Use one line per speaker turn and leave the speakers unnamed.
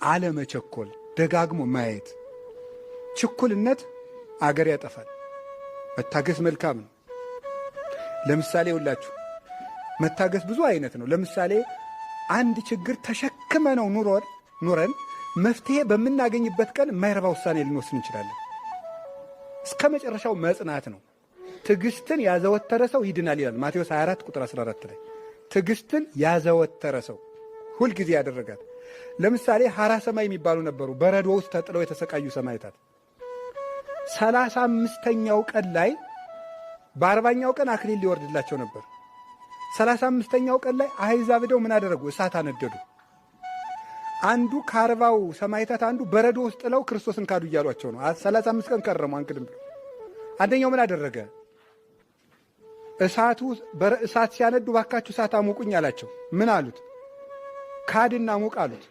አለመቸኮል፣ ደጋግሞ ማየት። ችኩልነት አገር ያጠፋል። መታገስ መልካም ነው። ለምሳሌ ሁላችሁ መታገስ ብዙ አይነት ነው። ለምሳሌ አንድ ችግር ተሸክመ ነው ኑረን መፍትሄ በምናገኝበት ቀን የማይረባ ውሳኔ ልንወስን እንችላለን። እስከ መጨረሻው መጽናት ነው። ትዕግስትን ያዘወተረ ሰው ይድናል ይላል ማቴዎስ 24 ቁጥር 14 ላይ። ትዕግስትን ያዘወተረ ሰው ሁልጊዜ ያደረጋት። ለምሳሌ ሐራ ሰማይ የሚባሉ ነበሩ፣ በረዶ ውስጥ ተጥለው የተሰቃዩ ሰማዕታት። 35ኛው ቀን ላይ በ40ኛው ቀን አክሊል ሊወርድላቸው ነበር። 35ኛው ቀን ላይ አሕዛብ ሄደው ምን አደረጉ? እሳት አነደዱ። አንዱ ከ40ው ሰማዕታት አንዱ በረዶ ውስጥ ጥለው ክርስቶስን ካዱ እያሏቸው ነው። 35 ቀን ከረሙ አንክድም ብሎ። አንደኛው ምን አደረገ? እሳት ሲያነዱ ባካችሁ እሳት አሞቁኝ አላቸው። ምን አሉት? ካድና ሙቅ አሉት።